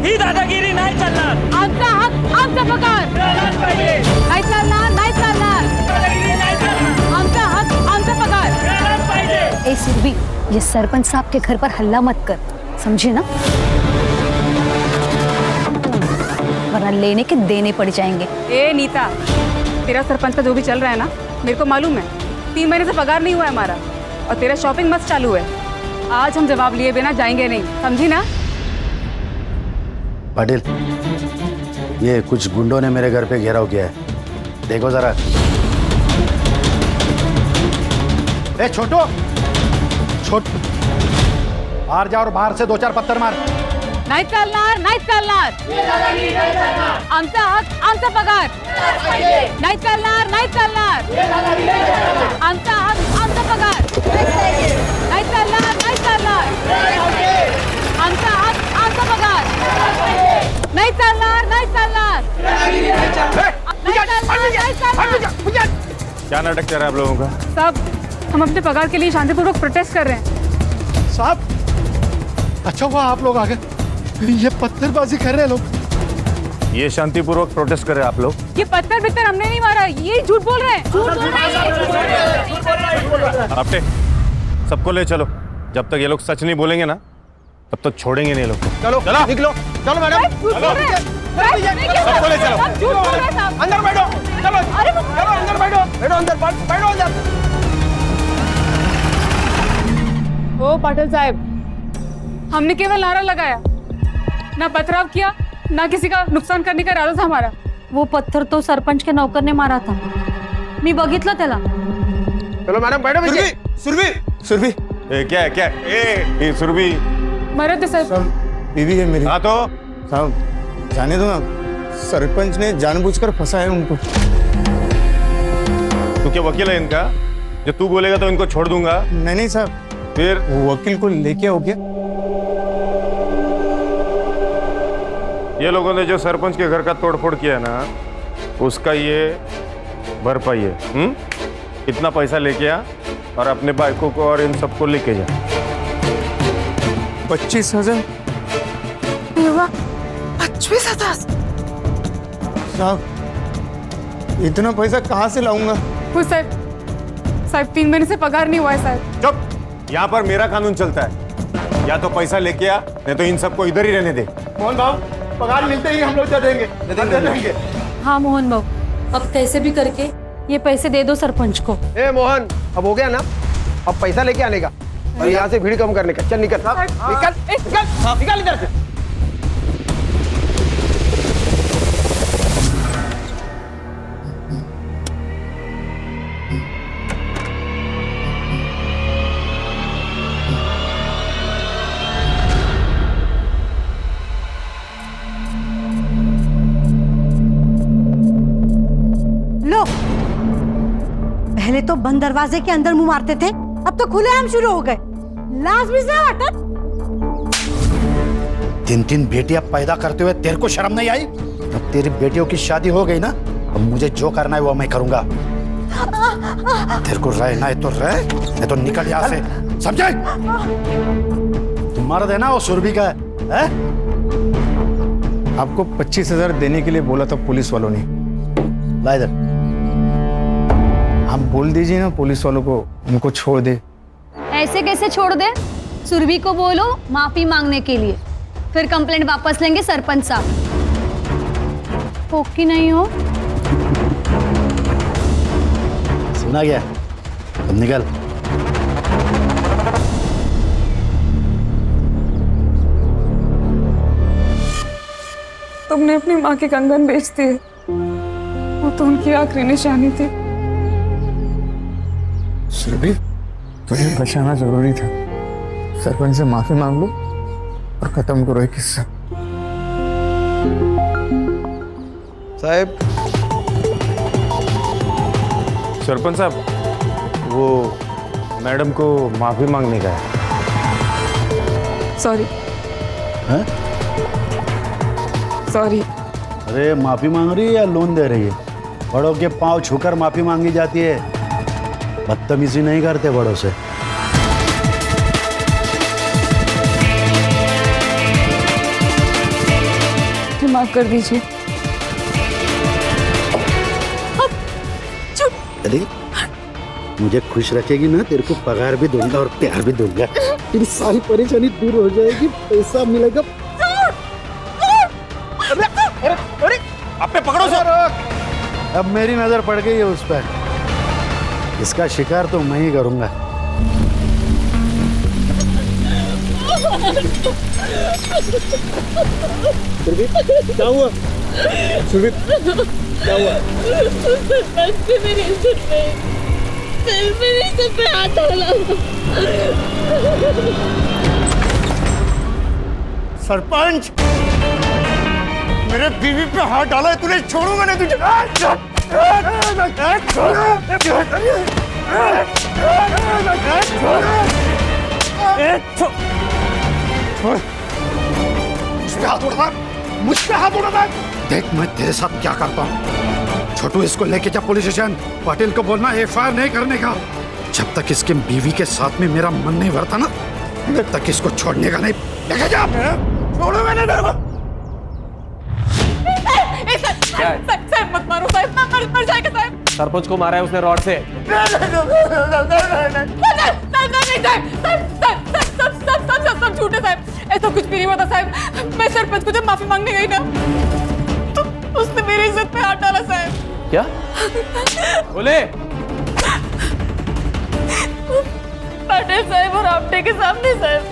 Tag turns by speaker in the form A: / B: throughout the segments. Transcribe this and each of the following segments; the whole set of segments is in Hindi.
A: ही दादागिरी नाही चालणार.
B: आमचा हक आमचा पगार नाही चालणार, नाही चालणार. आमचा हक आमचा पगार.
C: ए सुरभि, ये सरपंच साहब के घर पर हल्ला मत कर, समझे ना? वरना लेने के देने पड़ जाएंगे.
B: ए नीता, तेरा सरपंच का जो भी चल रहा है ना, मेरे को मालूम है. 3 महीने से पगार नहीं हुआ है हमारा और तेरा शॉपिंग मस्त चालू है. आज हम जवाब लिए बिना जाएंगे नहीं, समझी ना?
D: पाटिल, ये कुछ गुंडों ने मेरे घर पे घेराव किया है, देखो जरा. ए छोटू, बाहर जा और बाहर से 2-4 पत्थर मार.
B: नाही चालणार, नाही चालणार. आमचा हक आमचा पगार नाही चालणार, नाही चालणार. आमचा हक आमचा पगार नाही चालणार, नाही चालणार. आमचा हक आमचा पगार नाही चालणार, नाही चालणार.
E: क्या नाटक कर रहा है आप लोगों का?
B: साहब, हम अपने पगार के लिए शांतिपूर्वक प्रोटेस्ट कर रहे हैं.
D: साहब, अच्छा हुआ आप लोग आ गए. ये पत्थरबाजी कर रहे हैं लोग.
E: ये शांतिपूर्वक प्रोटेस्ट कर रहे हैं आप लोग?
B: ये पत्थर बित्तर हमने नहीं मारा, ये झूठ बोल रहे हैं. झूठ बोल रहे हैं.
E: आपटे, सबको ले चलो. जब तक ये लोग सच नहीं बोलेंगे ना, तब तक छोड़ेंगे नहीं लोग को.
D: चलो
E: चलो
D: निकलो. चलो मैडम,
B: झूठ बोल रहे हैं.
E: सबको ले चलो.
B: आप झूठ बोल रहे हैं साहब.
D: अंदर बैठो. चलो
B: अरे
D: चलो अंदर बैठो. बैठो अंदर, बैठो अंदर.
B: ओ पाटिल साहब, हमने केवल नारा लगाया, ना पथराव किया, ना किसी का नुकसान करने का इरादा था हमारा.
C: वो पत्थर तो सरपंच के नौकर ने मारा था, मी बघितलं त्याला.
D: चलो मैडम बैठो.
E: सुरभि, क्या है, क्या है? ये सुरभि
B: मरद साहब.
F: बीवी है मेरी.
E: हाँ तो
F: साहब जाने दो ना, सरपंच ने जानबूझकर फंसा है उनको.
E: तू क्या वकील है इनका? जब तू बोलेगा तो इनको छोड़ दूंगा.
F: नहीं नहीं साहब,
E: फिर
F: वकील को लेके आओ क्या?
E: ये लोगों ने जो सरपंच के घर का तोड़फोड़ किया ना, उसका ये भरपाई है. इतना पैसा लेके आ और अपने बाइकों को और इन सबको लेके जा.
F: 25,000.
B: 25,000.
F: साहब, इतना पैसा कहाँ से लाऊंगा?
B: साहब 3 महीने से पगार नहीं हुआ है साहब.
E: चुप. यहाँ पर मेरा कानून चलता है. या तो पैसा लेके आ, नहीं तो इन सबको इधर ही रहने दे.
D: मोहन बाबू, पगार मिलते ही हम लोग दे देंगे.
C: हाँ मोहन बाबू, अब कैसे भी करके ये पैसे दे दो सरपंच को.
G: ए मोहन, अब हो गया ना, अब पैसा लेके आने का और यहाँ से भीड़ कम करने का. चल निकल निकल इधर से.
H: लो, पहले तो बंद दरवाजे के अंदर मुंह मारते थे, अब तो खुलेआम शुरू हो गए. लाज भी से हटत.
D: 3 बेटियां पैदा करते हुए तेरे को शर्म नहीं आई? अब तेरी बेटियों की शादी हो गई ना, अब मुझे जो करना है वो मैं करूंगा. तेरे को रहना है तो रह, नहीं तो निकल यहाँ से, समझे? तुम मर्द है ना, वो सुरभि का है?
F: आपको 25,000 देने के लिए बोला था पुलिस वालों ने.
D: ला इधर.
F: आप बोल दीजिए ना पुलिस वालों को, उनको छोड़ दे.
C: ऐसे कैसे छोड़ दे? सुरभि को बोलो माफी मांगने के लिए, फिर कंप्लेंट वापस लेंगे सरपंच साहब. ओके नहीं हो?
D: सुना गया? अब निकल.
B: तुमने अपनी माँ के कंगन बेच दिए, वो तो उनकी आखिरी निशानी थी.
F: सुरभि, तुम्हें बचाना जरूरी था. सरपंच से माफी मांग लो और खत्म करो ये किस्सा.
G: साहब,
E: सरपंच साहब, वो मैडम को माफी मांगने का है.
B: सॉरी.
D: हैं?
B: सॉरी.
D: अरे माफी मांग रही है या लोन दे रही है? बड़ों के पांव छूकर माफी मांगी जाती है, बदतमीजी नहीं करते बड़ों से.
C: माफ कर दीजिए।
D: अरे मुझे खुश रखेगी ना, तेरे को पगार भी दूंगा और प्यार भी दूंगा। तेरी सारी परेशानी दूर हो जाएगी, पैसा मिलेगा।
G: अरे आप पे पकड़ो सर।
D: अब मेरी नजर पड़ गई है उस पर, इसका शिकार तो मैं ही करूंगा।
G: क्या हुआ सुरभि, क्या हुआ?
A: मेरी इज्जत पे हाथ डाला।
G: सरपंच, मेरे बीवी पे हाथ डाला है तूने, छोड़ूंगा नहीं तुझे।
D: मुझ पे हाथ उड़ा, देख मैं तेरे साथ क्या करता हूँ। छोटू इसको लेके जा पुलिस स्टेशन, पाटिल को बोलना एफआईआर नहीं करने का। जब तक इसके बीवी के साथ में मेरा मन नहीं भरता ना, तब तक इसको छोड़ने का नहीं। लेके जा, छोड़ूंगा नहीं तेरे को।
B: साहब मत मारो साहब, मर जाएगा साहब।
G: सरपंच को मारा है उसने रॉड से।
B: सब झूठे साहब, ऐसा कुछ भी नहीं हुआ था साहब। मैं सरपंच को जब माफी मांगने गई ना, तो उसने मेरी इज्जत पे हाथ डाला साहब।
G: क्या बोले?
B: पाटिल साहब और आपटे के सामने साहब।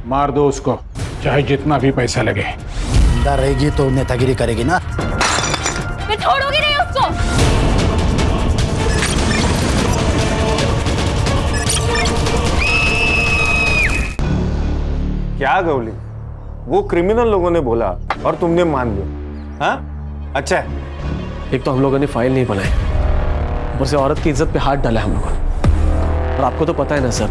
I: मार दो उसको, चाहे जितना भी पैसा लगे।
D: जिंदा रहेगी तो नेतागिरी करेगी ना।
C: मैं छोड़ूंगी नहीं उसको।
E: क्या गौली, वो क्रिमिनल लोगों ने बोला और तुमने मान लिया? हाँ अच्छा है।
G: एक तो हम लोगों ने फाइल नहीं बनाई, ऊपर से औरत की इज्जत पे हाथ डाला हम लोगों ने। और आपको तो पता है ना सर,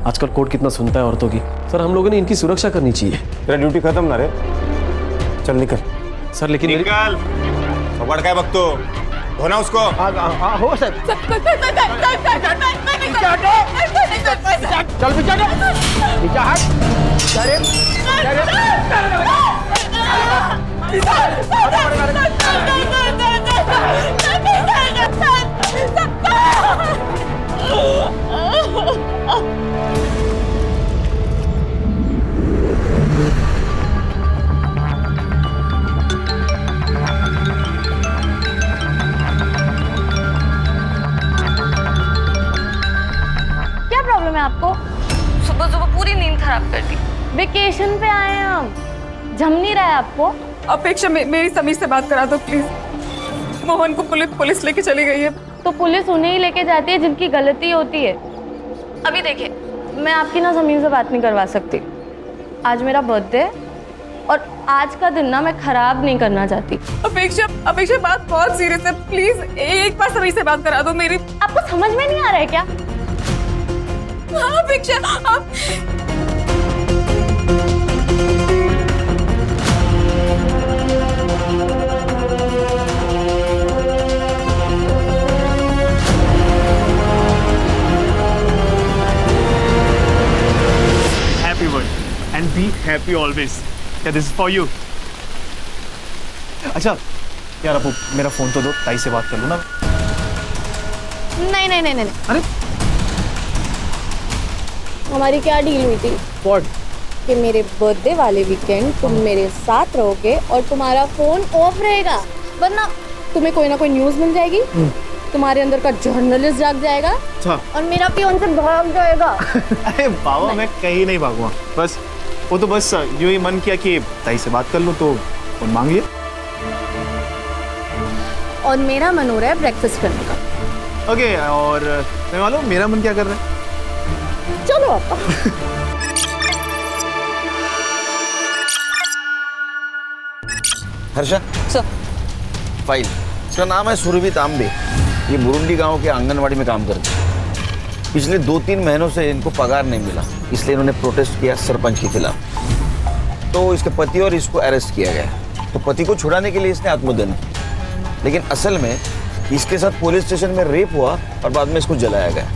G: आजकल कोर्ट कितना सुनता है औरतों की। सर हम लोगों ने इनकी सुरक्षा करनी चाहिए।
E: तेरा ड्यूटी खत्म ना रे, चल निकल।
G: सर लेकिन
E: निकल, पकड़ के बकतो, धोना उसको।
G: हो सर। चल पीछे
C: क्या प्रॉब्लम है आपको? सुबह सुबह पूरी नींद खराब कर दी। वेकेशन पे आए हैं हम, जम नहीं रहा है आपको?
B: अपेक्षा मेरी समीर से बात करा दो प्लीज। मोहन को पुलिस लेके चली गई है।
C: तो पुलिस उन्हें ही लेके जाती है जिनकी गलती होती है। अभी देखिए, मैं आपकी ना समीर से बात नहीं करवा सकती। आज मेरा बर्थडे है और आज का दिन ना मैं खराब नहीं करना चाहती।
B: अपेक्षा बात बहुत सीरियस है, प्लीज एक बार समीर से बात करा दो मेरी।
C: आपको समझ में नहीं आ रहा है क्या?
B: हाँ, अपेक्षा आप
J: Happy birthday and be happy always. Yeah, this is for you. अच्छा यार, अब मेरा फोन तो दो, ताई से बात कर लो ना।
C: नहीं नहीं नहीं नहीं।
J: अरे
A: हमारी क्या डील हुई थी?
J: व्हाट?
A: कि मेरे बर्थडे वाले वीकेंड तुम मेरे साथ रहोगे और तुम्हारा फोन ऑफ रहेगा, वरना तुम्हें कोई ना कोई न्यूज़ मिल जाएगी, तुम्हारे अंदर का जर्नलिस्ट जाग जाएगा।
J: अच्छा।
A: और मेरा पियोन से भाग जाएगा।
J: अरे बाबा, मैं कहीं नहीं भागूंगा। बस वो तो बस यूं ही मन किया कि ताई से बात कर लूं तो फोन मांग लिया।
A: और मेरा मन हो रहा है ब्रेकफास्ट करने का।
J: ओके, और मैं मालूम मेरा मन क्या कर रहा है।
A: चलो आपा।
K: Harsha sir, file. इसका नाम है सुरभि तांबे। ये बुरुंडी गांव के आंगनवाड़ी में काम करती है। पिछले 2-3 महीनों से इनको पगार नहीं मिला, इसलिए इन्होंने प्रोटेस्ट किया सरपंच के खिलाफ। तो इसके पति और इसको अरेस्ट किया गया। तो पति को छुड़ाने के लिए इसने आत्मदहन किया, लेकिन असल में इसके साथ पुलिस स्टेशन में रेप हुआ और बाद में इसको जलाया गया।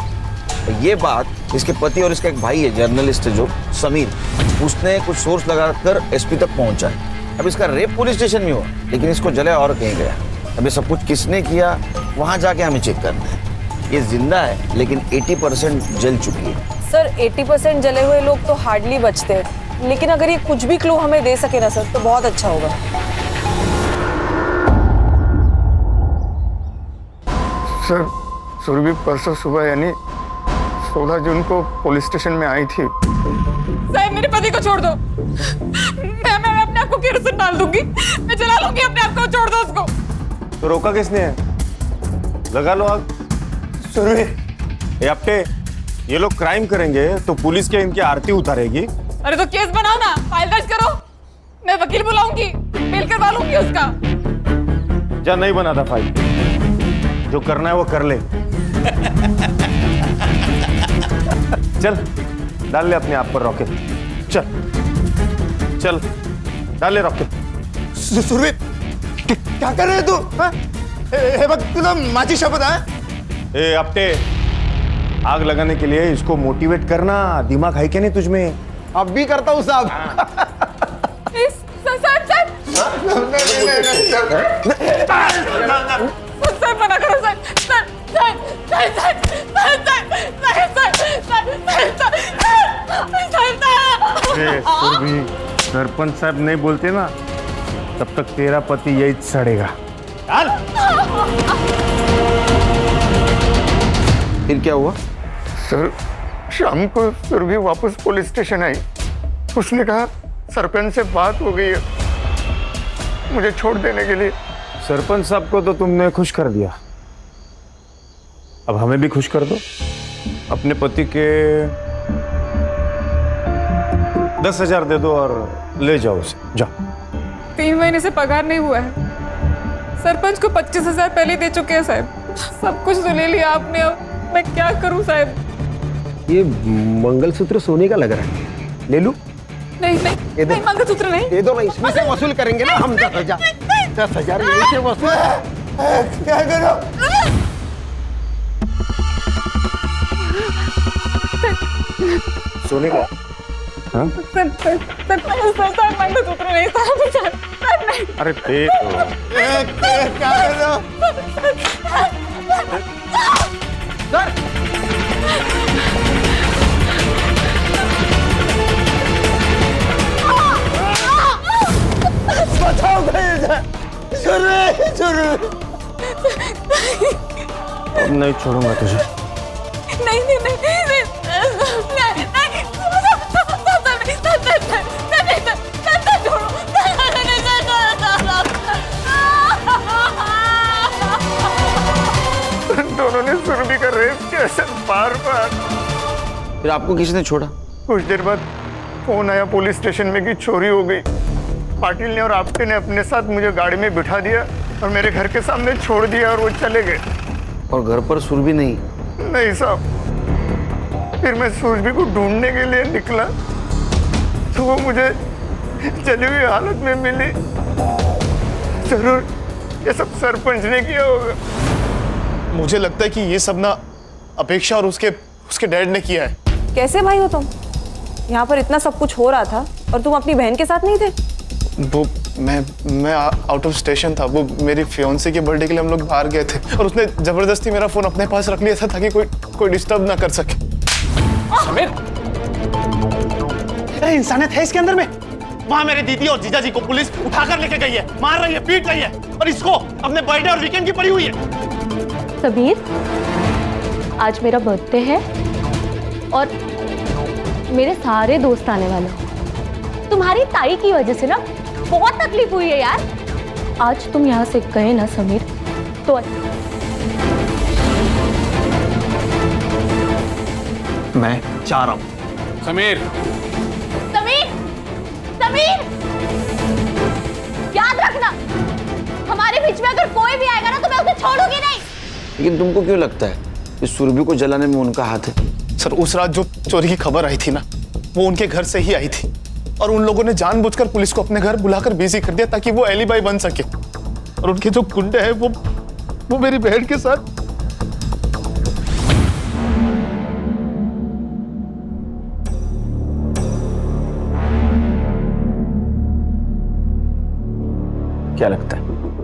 K: ये बात इसके पति और इसका एक भाई है जर्नलिस्ट है जो समीर, उसने कुछ सोर्स लगाकर एसपी तक पहुंचा है। अब इसका रेप पुलिस स्टेशन में हुआ, लेकिन इसको जलाया और कहीं गया। अब ये सब कुछ किसने किया वहां जाके हमें चेक करना है। ये जिंदा है लेकिन 80% जल चुकी है।
L: सर 80% जले हुए लोग तो हार्डली बचते हैं, लेकिन अगर ये कुछ भी क्लू हमें दे सके ना सर तो बहुत अच्छा होगा।
F: सर सुरभि परसों सुबह यानी 16 जून को पुलिस स्टेशन में आई थी।
B: साहब मेरे पति को छोड़ दो। मैं अपने आप को केरोसिन डाल दूंगी, मैं जला लूंगी अपने आप को, छोड़ दो उसको।
E: तो रोका किसने है? लगा लो आग। सुरभि, ये अपने ये लोग क्राइम करेंगे तो पुलिस क्या इनकी आरती उतारेगी?
B: अरे तो केस बनाओ ना, फाइल दर्ज करो, मैं वकील बुलाऊंगी, मेल करवा लूंगी उसका।
E: जा नहीं बना था फाइल, जो करना है वो कर ले। चल डाल ले अपने आप पर रॉकेट, चल चल डाल ले रॉकेट।
F: सुरभि क्या कर रहे तू? हे बघ तुला माझी शपथ आहे।
E: ए अपटे, आग लगाने के लिए इसको मोटिवेट करना, दिमाग है क्या नहीं तुझमें?
F: अब भी करता हूँ साहब।
B: सर मना करो सर,
E: सुरभि, सरपंच साहब नहीं बोलते ना तब तक तेरा पति यही सड़ेगा।
K: फिर क्या हुआ?
F: सर शाम को सुरभि वापस पुलिस स्टेशन आई। उसने कहा सरपंच से बात हो गई है मुझे छोड़ देने के लिए।
E: सरपंच साहब को तो तुमने खुश कर दिया, अब हमें भी खुश कर दो। अपने पति के 10,000 दे दो और ले जाओ उसे, जाओ।
B: 3 महीने से पगार नहीं हुआ है, सरपंच को 25,000 पहले दे चुके हैं साहब। सब कुछ तो ले लिया आपने, अब मैं क्या करूं साहब?
G: ये मंगलसूत्र सोने का लग रहा है, ले लूं?
B: नहीं नहीं नहीं, मंगलसूत्र नहीं।
F: दे दो ना, इसमें से वसूल करेंगे ना हम 10,000। 10,000 यहीं से वसूल। क्या करो?
E: सोने का? हाँ?
B: सर मंगलसूत्र नहीं सर नहीं।
E: अरे दे दो।
F: क्या कर रहे हो?
K: बचाओ
E: अब नहीं छोड़ूंगा तुझे।
B: नहीं नहीं नहीं नहीं
F: दोनों ने सुरभि का रेप किया सर, बार बार।
K: फिर आपको किसने छोड़ा?
F: कुछ देर बाद फोन आया पुलिस स्टेशन में कि चोरी हो गई। पाटिल ने और आपटे ने अपने साथ मुझे गाड़ी में बिठा दिया और मेरे घर के सामने छोड़ दिया और वो चले गए।
K: और घर पर सुरभि नहीं?
F: नहीं साहब। फिर मैं सुरभि को ढूंढने के लिए निकला तो वो मुझे जली हुई हालत में मिली। जरूर ये सब सरपंच ने किया होगा।
J: मुझे लगता है कि ये सब ना अपेक्षा और उसके डैड ने किया है।
L: कैसे भाई हो तुम? यहाँ पर इतना सब कुछ हो रहा था और तुम अपनी बहन के साथ नहीं थे?
J: वो मैं आउट ऑफ स्टेशन था। वो मेरी फियोन्से के बर्थडे के लिए हम लोग बाहर गए थे और उसने जबरदस्ती मेरा फोन अपने पास रख लिया था ताकि कोई डिस्टर्ब ना कर सके।
I: समीर, इंसानियत है इसके अंदर में? वहां मेरे दीदी और जीजा जी को पुलिस उठाकर लेके गई है, मार रही है, पीट रही है, और इसको अपने बर्थडे और वीकेंड की पड़ी हुई है।
C: समीर, आज मेरा बर्थडे है और मेरे सारे दोस्त आने वाले हैं। तुम्हारी ताई की वजह से ना बहुत तकलीफ हुई है यार। आज तुम यहाँ से गए ना समीर तो
J: मैं जा रहा हूं।
I: समीर,
C: समीर, समीर, याद रखना हमारे बीच में अगर कोई भी आएगा ना तो मैं उसे छोड़ूंगी नहीं।
K: लेकिन तुमको क्यों लगता है कि सुरभि को जलाने में उनका हाथ है?
J: सर उस रात जो चोरी की खबर आई थी ना, वो उनके घर से ही आई थी और उन लोगों ने जानबूझकर पुलिस को अपने घर बुलाकर बिजी कर दिया ताकि वो एलिबाई बन सके। और उनके जो गुंडे हैं वो मेरी बहन के साथ।
K: क्या लगता है?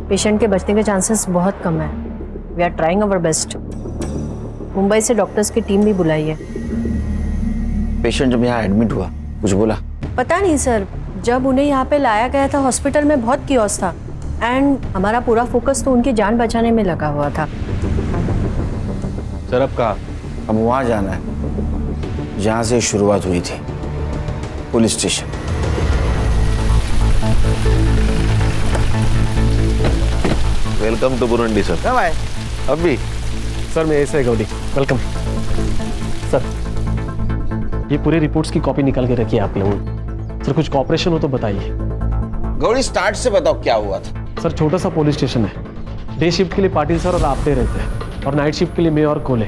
C: पेशेंट के बचने के चांसेस बहुत कम है। We are trying our best. Mumbai से डॉक्टर्स की टीम भी बुलाई है।
K: पेशेंट जब यहाँ एडमिट हुआ कुछ बोला?
C: पता नहीं सर, जब उन्हें यहाँ पे लाया गया था हॉस्पिटल में बहुत कियोस था एंड हमारा पूरा फोकस तो उनकी जान बचाने में लगा हुआ था।
K: सर अब कहाँ? अब वहाँ जाना है जहाँ से शुरुआत हुई थी, police station.
E: Welcome to Burundi sir.
K: कब आए?
E: अभी
G: सर मैं ऐसे गौरी, वेलकम। सर ये पूरे रिपोर्ट्स की कॉपी निकाल के रखिए आप लोगों। सर कुछ कॉपरेशन हो तो बताइए।
K: गौरी स्टार्ट से बताओ क्या हुआ था?
G: सर छोटा सा पुलिस स्टेशन है। डे शिफ्ट के लिए पाटिल सर और आपटे रहते हैं और नाइट शिफ्ट के लिए मैं और कोले।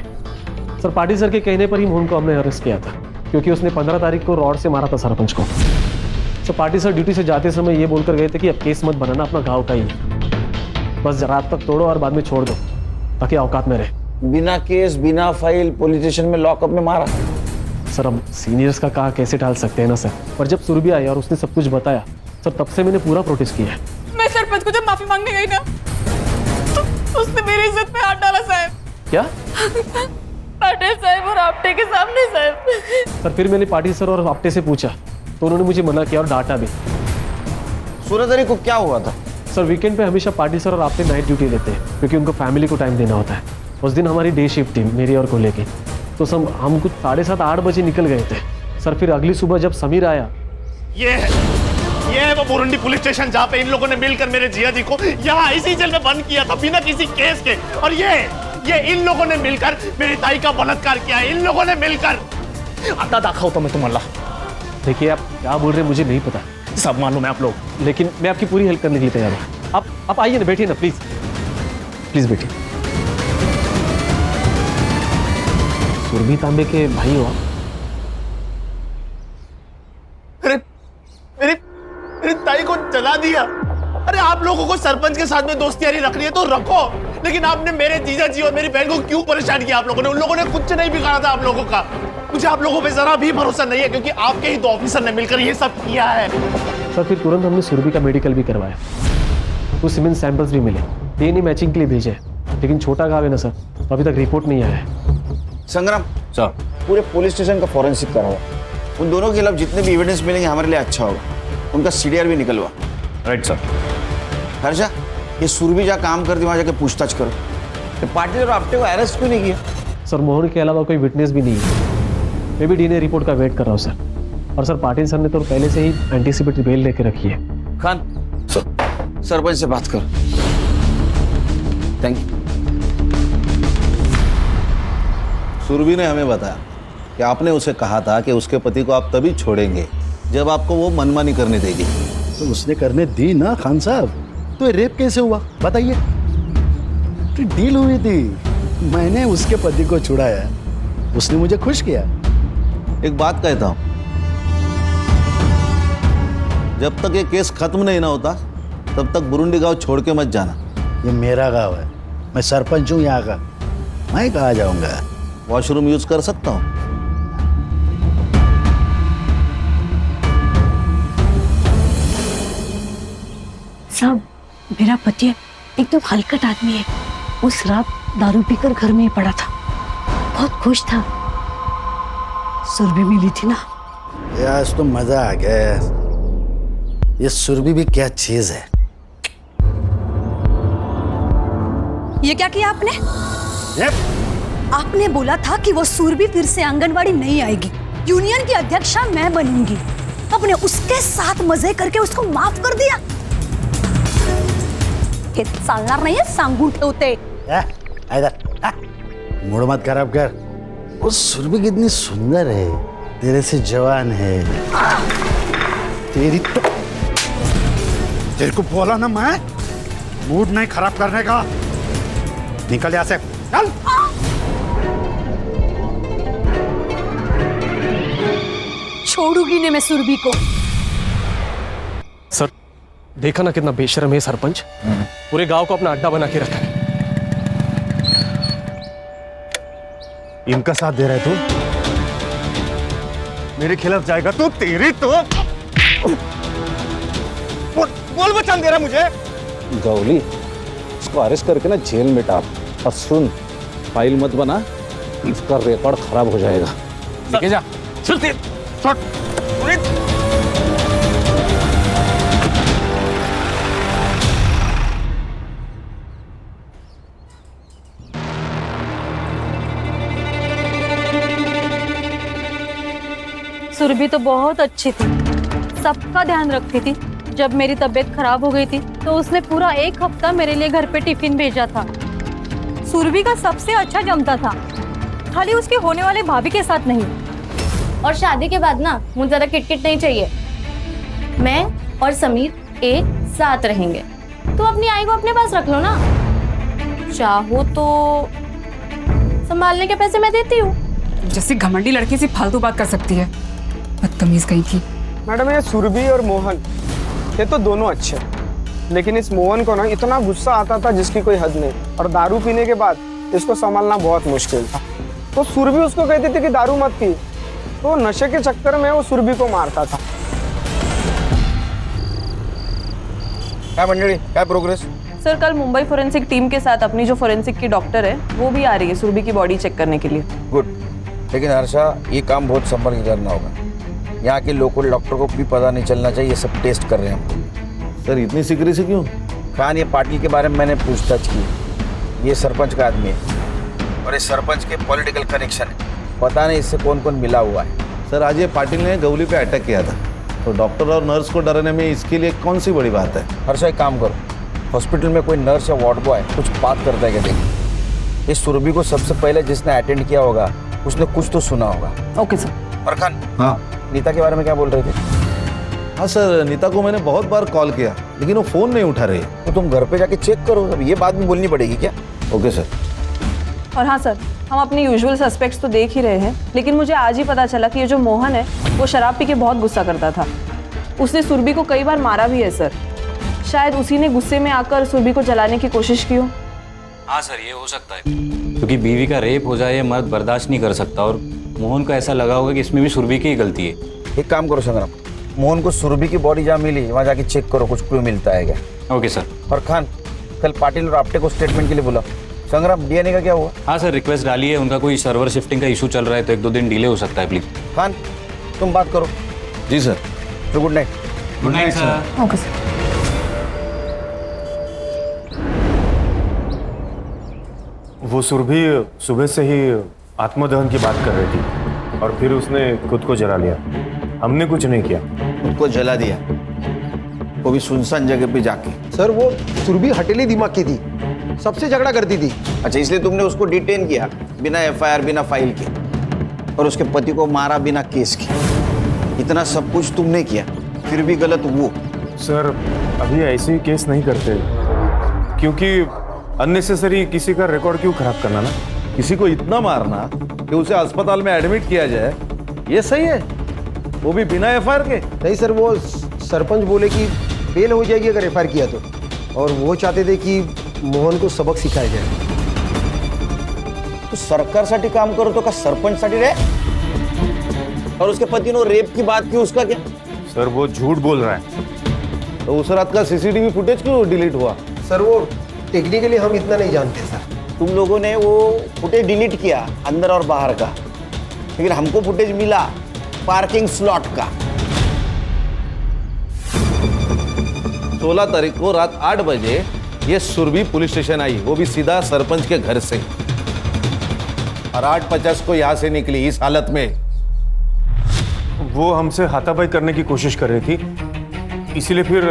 G: सर पाटिल सर के कहने पर ही मोहन को हमने अरेस्ट किया था क्योंकि उसने 15 तारीख को रॉड से मारा था सरपंच को। सर पाटिल सर ड्यूटी से जाते समय ये बोलकर गए थे कि अब केस मत बनाना, अपना गाँव का ही, बस रात तक तोड़ो और बाद में छोड़ दो ताकि औकात में रहे।
K: बिना केस बिना फाइल पुलिस स्टेशन में लॉकअप में मारा?
G: सर अब सीनियर्स का कहा कैसे टाल सकते हैं ना सर, पर जब सुरभि आई और उसने सब कुछ बताया सर तब से मैंने पूरा प्रोटेस्ट किया है।
B: मैं सरपंच को जब माफी मांगने गई ना तो उसने मेरी इज्जत पे हाथ डाला साहब।
G: क्या?
C: पाटिल साहब और आपटे के सामने साहब।
G: सर फिर मैंने पाटिल सर और आपटे से पूछा तो उन्होंने मुझे मना किया और डांटा भी।
K: 16 तारीख को क्या हुआ था?
G: सर वीकेंड पे हमेशा पाटिल सर और आपटे नाइट ड्यूटी लेते हैं क्योंकि उनको फैमिली को टाइम देना होता है। उस दिन हमारी डे शिफ्ट थी मेरी और कोले की, तो सब हम कुछ 7:30-8 बजे निकल गए थे। सर फिर अगली सुबह जब समीर आया,
I: ये है वो बुरुंडी पुलिस स्टेशन जहाँ पे इन लोगों ने मिलकर मेरे जिया जी को यहाँ इसी जेल में बंद किया था बिना किसी केस के। और ये इन लोगों ने मिलकर मेरी ताई का बलात्कार किया है। इन लोगों ने मिलकर। आता दाखा होता मैं तुम्हारा।
G: देखिए आप क्या बोल रहे हैं मुझे नहीं पता,
I: सब मालूम है आप लोग,
G: लेकिन मैं आपकी पूरी हेल्प करने के लिए तैयार हूँ। आप आइए ना, बैठिए ना प्लीज, प्लीज बैठिए। सुरभि तांबे के भाई हो आप?
I: मेरी ताई को जला दिया। अरे आप लोगों को सरपंच के साथ में दोस्ती यारी रखनी है तो रखो, लेकिन आपने मेरे जीजा जी और मेरी बहन को क्यों परेशान किया? आप लोगों ने, उन लोगों ने कुछ नहीं बिगाड़ा था आप लोगों का। मुझे आप लोगों पे जरा भी भरोसा नहीं है क्योंकि आपके ही 2 ऑफिसर ने मिलकर ये सब किया है।
G: सर फिर तुरंत हमने सुरभि का मेडिकल भी करवाया, कुछ सीमेंट सैंपल्स भी मिले, डीएनए मैचिंग के लिए भेजे, लेकिन छोटा गाँव है ना सर, तो अभी तक रिपोर्ट नहीं आया है।
K: संग्राम
E: सर
K: पूरे पुलिस स्टेशन का फॉरेंसिक कराओ। उन दोनों के खिलाफ जितने भी एविडेंस मिलेंगे हमारे लिए अच्छा होगा। उनका सीडीआर भी निकलवा।
E: Right sir.
K: हर्षा ये सुरभि जहाँ काम करती वहाँ जाके पूछताछ करो। तो पाटिल और आपटे को अरेस्ट क्यों नहीं किया?
G: सर मोहन के अलावा कोई विटनेस भी नहीं है। मैं भी डीएनए रिपोर्ट का वेट कर रहा हूँ सर। और सर पाटिल सर ने तो पहले से ही एंटीसिपेटरी बेल लेके रखी है।
K: खान सर सरपंच से बात कर। Thank you.
M: सुरभि ने हमें बताया कि आपने उसे कहा था कि उसके पति को आप तभी छोड़ेंगे जब आपको वो मनमानी करने देगी।
D: तो उसने करने दी ना खान साहब, तो ये रेप कैसे हुआ बताइए? तो डील हुई थी, मैंने उसके पति को छुड़ाया, उसने मुझे खुश किया।
M: एक बात कहता हूं, जब तक ये केस खत्म नहीं ना होता तब तक बुरुंडी गांव छोड़ के मत जाना।
D: ये मेरा गांव है, मैं सरपंच हूँ यहाँ का, मैं कहाँ जाऊंगा?
M: वॉशरूम यूज कर सकता हूँ?
H: साहब मेरा पति एकदम हलकट आदमी है। उस रात दारू पीकर घर में ही पड़ा था, बहुत खुश था। सुरभि मिली थी ना।
D: ये आज तो मजा आ गया। ये सुरभि भी क्या चीज है।
H: ये क्या किया आपने? आपने बोला था कि वो सुरभि फिर से आंगनवाड़ी नहीं आएगी, यूनियन की अध्यक्षा मैं बनूंगी। आपने उसके साथ मजे करके उसको माफ कर दिया। हे चालणार नाहीये, सांगून ठेवते।
D: मूड मत खराब कर। वो सुरभि कितनी सुंदर है, तेरे से जवान है। तेरी तो तेरे को बोला ना मैं, मूड नहीं खराब करने का। निकल यहाँ से, चल।
H: छोड़ूंगी नहीं मैं सुरभि को।
G: सर देखा ना कितना बेशर्म है सरपंच, पूरे गांव को अपना अड्डा बना के रखा है।
I: इनका साथ दे रहा है तू? मेरे खिलाफ जाएगा तो तेरी तो बोल बचान दे रहा मुझे।
M: गौली, इसको अरेस्ट करके ना जेल में डाल। और सुन, फाइल मत बना, इसका रिकॉर्ड खराब हो जाएगा।
F: लेके जा।
H: सुरभि तो बहुत अच्छी थी, सबका ध्यान रखती थी। जब मेरी तबीयत खराब हो गई थी तो उसने पूरा 1 हफ्ता मेरे लिए घर पे टिफिन भेजा था। सुरभि का सबसे अच्छा जमता था, खाली उसके होने वाले भाभी के साथ नहीं।
A: और शादी के बाद ना मुझे ज़्यादा किटकिट नहीं चाहिए। मैं और समीर एक साथ रहेंगे। तुम अपनी आई को अपने पास रख लो ना, चाहो तो संभालने के पैसे मैं देती हूँ।
B: जैसे घमंडी लड़की से फालतू बात कर सकती है, बदतमीज कहीं की।
N: मैडम ये सुरभि और मोहन ये तो दोनों अच्छे, लेकिन इस मोहन को ना इतना गुस्सा आता था जिसकी कोई हद नहीं, और दारू पीने के बाद इसको संभालना बहुत मुश्किल था। तो सुरभि उसको कहती थी कि दारू मत पी, तो नशे के चक्कर में वो सुरभि को मारता था।
K: क्या मंडली, क्या प्रोग्रेस?
L: सर कल मुंबई फोरेंसिक टीम के साथ अपनी जो फोरेंसिक की डॉक्टर है वो भी आ रही है सुरभि की बॉडी चेक करने के लिए।
K: गुड, लेकिन हर्षा ये काम बहुत संभल के करना होगा। यहाँ के लोकल डॉक्टर को भी पता नहीं चलना चाहिए ये सब टेस्ट कर रहे हैं।
M: सर इतनी सीक्रेसी क्यों?
K: खान, ये पाटिल के बारे में मैंने पूछताछ की। ये सरपंच का आदमी है और इस सरपंच के पॉलिटिकल कनेक्शन है। पता नहीं इससे कौन कौन मिला हुआ है।
M: सर आज ये पाटिल ने गौली पे अटैक किया था, तो डॉक्टर और नर्स को डराने में इसके लिए कौन सी बड़ी बात है?
K: हर्षा एक काम करो, हॉस्पिटल में कोई नर्स या वार्ड बॉय कुछ बात करता है क्या देखिए। इस सुरभि को सबसे पहले जिसने अटेंड किया होगा उसने कुछ तो सुना होगा।
L: Okay sir.
K: और खान,
M: हाँ
K: नीता के बारे में क्या बोल रहे थे?
M: हाँ सर, नीता को मैंने बहुत बार कॉल किया लेकिन वो फ़ोन नहीं उठा रही।
K: तो तुम घर पे जाके चेक करो, अब ये बात भी बोलनी पड़ेगी क्या?
M: Okay sir.
L: और हाँ सर, हम अपने यूजुअल सस्पेक्ट्स तो देख ही रहे हैं, लेकिन मुझे आज ही पता चला कि ये जो मोहन है वो शराब पी के बहुत गुस्सा करता था। उसने सुरभि को कई बार मारा भी है सर। शायद उसी ने गुस्से में आकर सुरभि को जलाने की कोशिश की हो।
O: हाँ सर, ये हो सकता है, क्योंकि बीवी का रेप हो जाए मर्द बर्दाश्त नहीं कर सकता, और मोहन को ऐसा लगा होगा कि इसमें भी सुरभि की ही गलती है।
K: एक काम करो संग्राम, मोहन को सुरभि की बॉडी जहाँ मिली वहाँ जाके चेक करो, कुछ क्लू मिलता है क्या?
O: Okay sir.
K: और खान, कल पाटिल और आपटे को स्टेटमेंट के लिए बुलाओ। संग्राम, डीएनए का क्या हुआ?
O: हाँ सर, रिक्वेस्ट डाली है, उनका कोई सर्वर शिफ्टिंग का इशू चल रहा है, तो 1-2 दिन डिले हो सकता है, प्लीज।
K: खान, तुम बात करो।
M: जी सर।
K: तो good night.
O: Good night sir.
L: Okay sir.
E: वो सुरभि सुबह से ही आत्मदहन की बात कर रही थी और फिर उसने खुद को जला लिया। हमने कुछ नहीं किया।
K: खुद को जला दिया, वो भी सुनसान जगह पे जाके।
N: सर वो सुरभि हटेली दिमाग की थी, सबसे झगड़ा करती थी।
K: अच्छा, इसलिए तुमने उसको डिटेन किया बिना एफआईआर, बिना फाइल के, और उसके पति को मारा बिना केस के। इतना सब कुछ तुमने किया, फिर भी गलत वो।
E: सर अभी ऐसे केस नहीं करते, क्योंकि अननेसेसरी किसी का रिकॉर्ड क्यों खराब करना ना।
M: किसी को इतना मारना कि उसे अस्पताल में एडमिट किया जाए, ये सही है? वो भी बिना एफआईआर के?
N: नहीं सर, वो सरपंच बोले कि बेल हो जाएगी अगर एफआईआर किया तो, और वो चाहते थे कि मोहन को सबक सिखाया जाए।
K: तो सरकारसाठी काम करो तो का सरपंचसाठी रे? और उसके पति ने रेप की बात की, उसका क्या?
E: सर वो झूठ बोल रहा है।
M: तो उस रात का सीसीटीवी फुटेज क्यों डिलीट हुआ?
N: सर वो टेक्निकली हम इतना नहीं जानते सर।
K: तुम लोगों ने वो फुटेज डिलीट किया अंदर और बाहर का, लेकिन हमको फुटेज मिला पार्किंग स्लॉट का।
M: 16 तारीख को रात 8 बजे ये सुरभि पुलिस स्टेशन आई, वो भी सीधा सरपंच के घर से, और 8:50 को यहां से निकली इस हालत में।
E: वो हमसे हाथापाई करने की कोशिश कर रही थी, इसीलिए फिर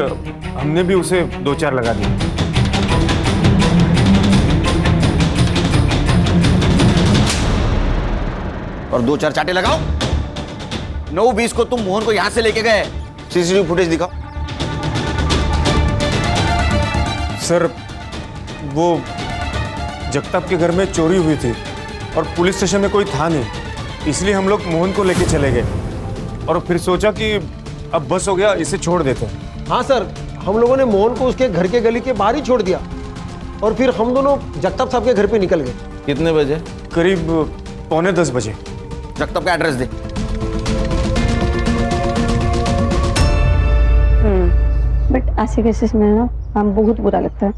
E: हमने भी उसे 2-4 लगा दिए।
K: और 2-4 चाटे लगाओ। 9:20 को तुम मोहन को यहां से लेके गए, सीसीटीवी फुटेज दिखाओ।
E: सर वो जगताप के घर में चोरी हुई थी और पुलिस स्टेशन में कोई था नहीं, इसलिए हम लोग मोहन को लेके चले गए और फिर सोचा कि अब बस हो गया, इसे छोड़ देते।
N: हाँ सर, हम लोगों ने मोहन को उसके घर के गली के बाहर ही छोड़ दिया, और फिर हम दोनों जगताप साहब के घर पे निकल गए।
M: कितने बजे?
E: करीब 9:45 बजे।
K: जगताप का एड्रेस दे।
H: बट ऐसे केसेस में ना मैम बहुत बुरा लगता है।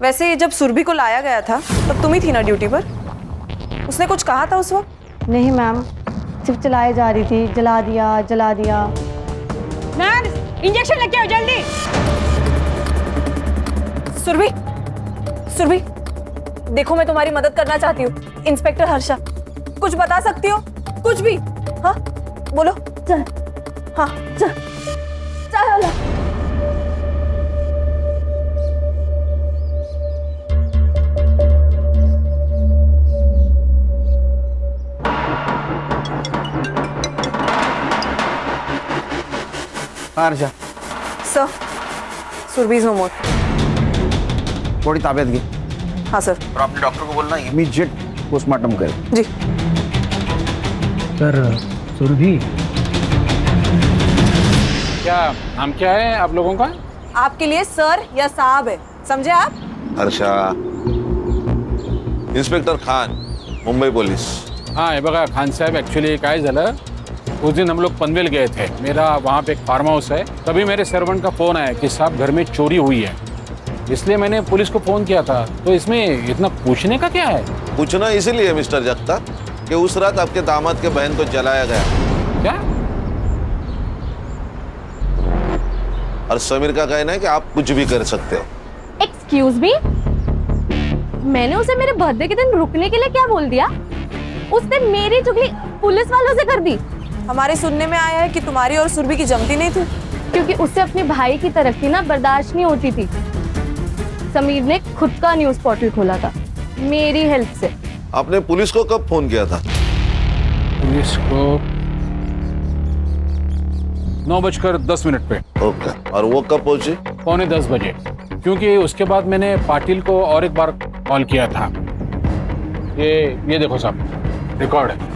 L: वैसे जब सुरभि को लाया गया था तब तुम ही थी ना ड्यूटी पर? उसने कुछ कहा था उस वक्त?
H: नहीं मैम, सिर्फ चलाए जा रही थी, जला दिया।
B: नर्स, इंजेक्शन लेके आओ जल्दी।
L: सुरभि, देखो मैं तुम्हारी मदद करना चाहती हूँ। इंस्पेक्टर हर्षा, कुछ बता सकती हो? कुछ भी? हाँ बोलो।
H: चल।
L: हाँ
H: चल।
K: Harsha,
L: sir, Surabhi is no more.
K: थोड़ी ताबियत की।
L: हाँ सर।
K: और आपने डॉक्टर को बोलना इमीडिएट पोस्टमार्टम करे।
L: जी
G: सर। सुरभि,
P: क्या नाम क्या है आप लोगों का?
L: आपके लिए सर या साहब है, समझे आप?
M: Harsha, inspector Khan, Mumbai police.
P: हाँ हे बघा खान साहब, ॲक्च्युली काय झालं, उस दिन हम लोग पनवेल गए थे, मेरा वहाँ पे एक फार्म हाउस है, तभी मेरे सर्वेंट का फ़ोन आया कि साहब घर में चोरी हुई है, इसलिए मैंने पुलिस को फ़ोन किया था। तो इसमें इतना पूछने का क्या है?
M: पूछना इसीलिए मिस्टर जगता कि उस रात आपके दामाद के बहन को जलाया गया।
P: क्या?
M: और समीर का कहना है कि आप कुछ भी कर सकते हो।
C: एक्सक्यूज मी, मैंने उसे मेरे बर्थडे के दिन रुकने के लिए क्या बोल दिया? उसने मेरी चुगली पुलिस वालों से कर दी।
L: हमारे सुनने में आया है कि तुम्हारी और सुरभि की जमती नहीं थी,
C: क्योंकि उससे अपने भाई की तरक्की ना बर्दाश्त नहीं होती थी। समीर ने खुद का न्यूज पोर्टल खोला था मेरी हेल्प से।
M: आपने पुलिस को कब फोन किया था?
P: पुलिस को 9:10 पे।
M: ओके, और वो कब पहुंची?
P: 9:45 बजे, क्योंकि उसके बाद मैंने पाटिल को और एक बार कॉल किया था। ये देखो साहब, रिकॉर्ड है।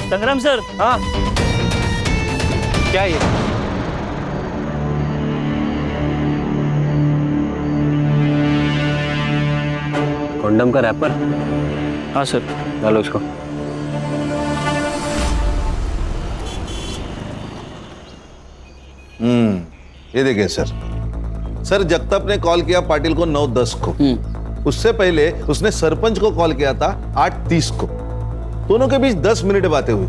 Q: संग्राम सर। हाँ क्या ये?
O: कंडम का रैपर?
Q: हाँ सर।
O: डालो इसको।
M: ये देखिए सर, जगताप ने कॉल किया पाटिल को 9:10 को। उससे पहले उसने सरपंच को कॉल किया था 8:30 को। दोनों के बीच 10 मिनट बातें हुई।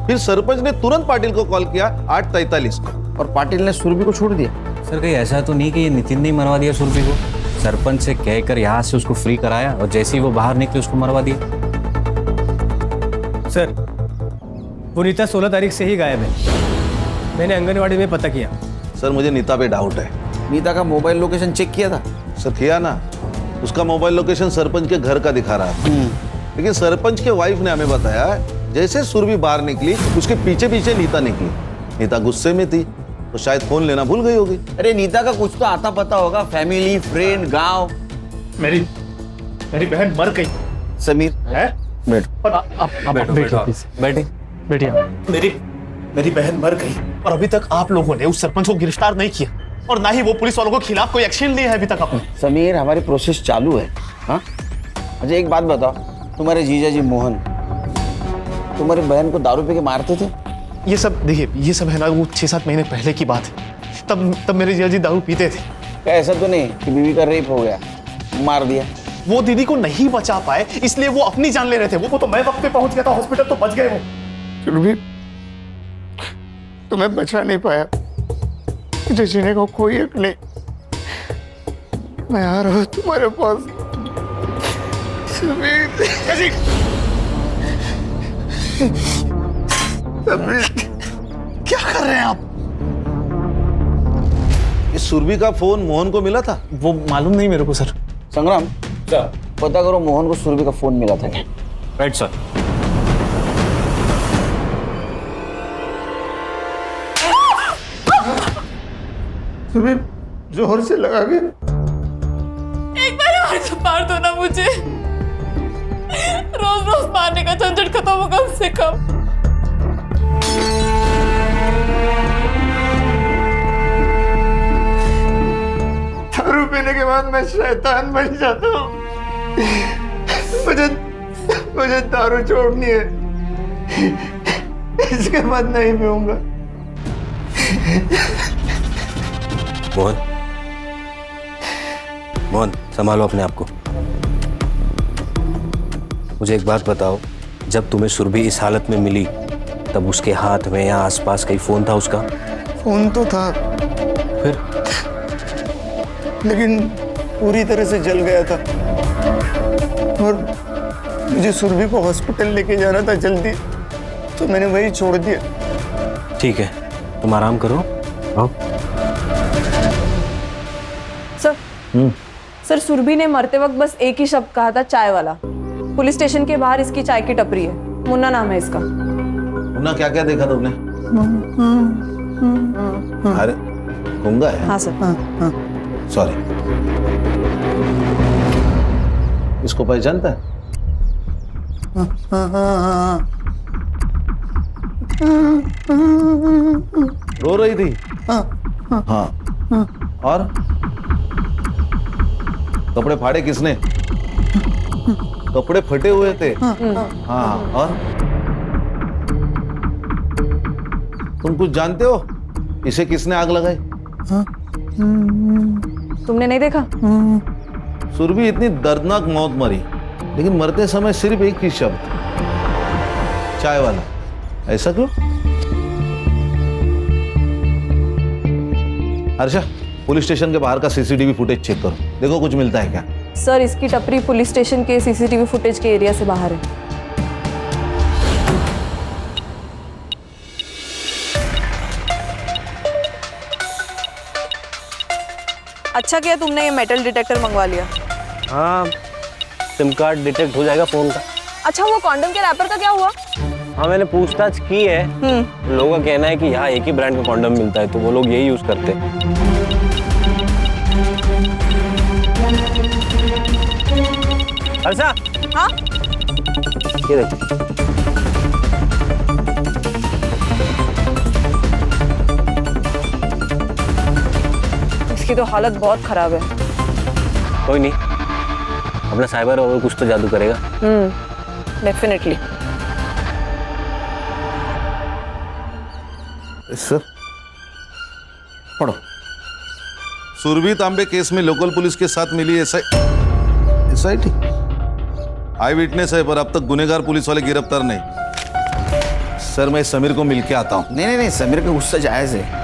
M: फिर सरपंच ने तुरंत पाटिल को कॉल किया 8:43 को।
K: और पाटिल ने सुरभि को छोड़ दिया।
O: सर कहीं ऐसा तो नहीं कि ये नितिन ने मरवा दिया सुरभि को? सरपंच से कहकर यहाँ से उसको फ्री कराया और जैसे ही वो बाहर निकले उसको मरवा दिया।
R: सर, वो नीता 16 तारीख से ही गायब है। मैंने आंगनवाड़ी में पता किया।
M: सर मुझे नीता पे डाउट है।
K: नीता का मोबाइल लोकेशन चेक किया था?
M: सर किया ना, उसका मोबाइल लोकेशन सरपंच के घर का दिखा रहा था। लेकिन सरपंच के वाइफ ने हमें बताया जैसे सुरभि बाहर निकली उसके पीछे पीछे नीता निकली। नीता गुस्से में थी तो शायद फोन लेना भूल गई होगी।
K: अरे नीता का कुछ तो आता पता होगा, फैमिली, फ्रेंड, गांव।
I: मेरी बहन मर गई।
K: समीर
I: है?
O: बैठिए।
I: मेरी बहन मर गई और अभी तक आप लोगों ने उस सरपंच को गिरफ्तार नहीं किया और ना ही वो पुलिस वालों के खिलाफ कोई एक्शन नहीं है अभी तक। अपने
K: समीर, हमारी प्रोसेस चालू है। हाँ, मुझे एक बात बताओ, तुम्हारे जीजा जी मोहन तुम्हारी बहन को दारू पी के मारते थे?
I: ये सब देखिए, ये सब है ना वो 6-7 महीने पहले की बात है। तब मेरे जीजा जी दारू पीते थे।
K: क्या ऐसा तो नहीं कि बीवी का रेप हो गया, मार दिया?
I: वो दीदी को नहीं बचा पाए इसलिए वो अपनी जान ले रहे थे। वो तो मैं वक्त पे पहुंच गया था हॉस्पिटल, तो बच गए वो।
F: सुरभि, तुम्हें बचा नहीं पाया, तुझे जीने को कोई हक नहीं। मैं आ रहा हूँ तुम्हारे पास।
I: क्या कर रहे हैं आप?
M: इस सुरभि का फोन मोहन को मिला था?
I: वो मालूम नहीं मेरे को सर।
K: संग्राम सर, पता करो मोहन को सुरभि का फोन मिला था क्या?
O: Right sir.
F: सुरभि, जोर से लगा के।
C: एक बार और तो मार दो ना मुझे। रोज रोज मारने का झंझट खत्म हो कम से कम।
F: दारू पीने के बाद मैं शैतान बन जाता हूँ। मुझे दारू छोड़नी है, इसके बाद नहीं पीऊंगा।
S: मोहन, संभालो अपने आप को। मुझे एक बात बताओ, जब तुम्हें सुरभि इस हालत में मिली तब उसके हाथ में या आसपास कहीं फोन था उसका?
F: फोन तो था,
S: फिर?
F: लेकिन पूरी तरह से जल गया था और मुझे सुरभि को हॉस्पिटल लेके जाना था जल्दी, तो मैंने वही छोड़ दिया।
S: ठीक है, तुम आराम करो। आओ।
L: सर, सुरभि ने मरते वक्त बस एक ही शब्द कहा था, चाय वाला। पुलिस स्टेशन के बाहर इसकी चाय की टपरी है, मुन्ना नाम है इसका।
M: मुन्ना, क्या क्या देखा तुमने? अरे गूंगा है?
L: हाँ सर।
M: सॉरी। इसको पहचानता है? रो रही थी? हाँ। और कपड़े फाड़े किसने? कपड़े फटे हुए थे। हाँ, और तुम कुछ जानते हो इसे किसने आग लगाई?
L: तुमने नहीं देखा?
M: सुरभि इतनी दर्दनाक मौत मरी, लेकिन मरते समय सिर्फ एक ही शब्द, चाय वाला। ऐसा क्यों? हर्षा, पुलिस स्टेशन के बाहर का सीसीटीवी फुटेज चेक करो, देखो कुछ मिलता है क्या।
L: सर, इसकी टपरी पुलिस स्टेशन के सीसीटीवी फुटेज के एरिया से बाहर है। अच्छा किया तुमने ये मेटल डिटेक्टर मंगवा लिया।
Q: हाँ, सिम कार्ड डिटेक्ट हो जाएगा फोन का।
L: अच्छा, वो कॉन्डम के रैपर का क्या हुआ?
Q: हाँ, मैंने पूछताछ की है। लोगों का कहना है कि यहाँ एक ही ब्रांड का कॉन्डम मिलता है, तो वो लोग यही यूज करते हैं। हर्षा।
L: हाँ?
Q: ये देख।
L: इसकी तो हालत बहुत खराब है।
Q: कोई नहीं, अपना साइबर और कुछ तो जादू करेगा।
L: डेफिनेटली।
M: सर, पढ़ो। सुरभि तांबे केस में लोकल पुलिस के साथ मिली एसआईटी आई विटनेस है, पर अब तक गुनहगार पुलिस वाले गिरफ्तार नहीं। सर, मैं समीर को मिलके आता हूँ।
K: नहीं, समीर का गुस्सा जायज है।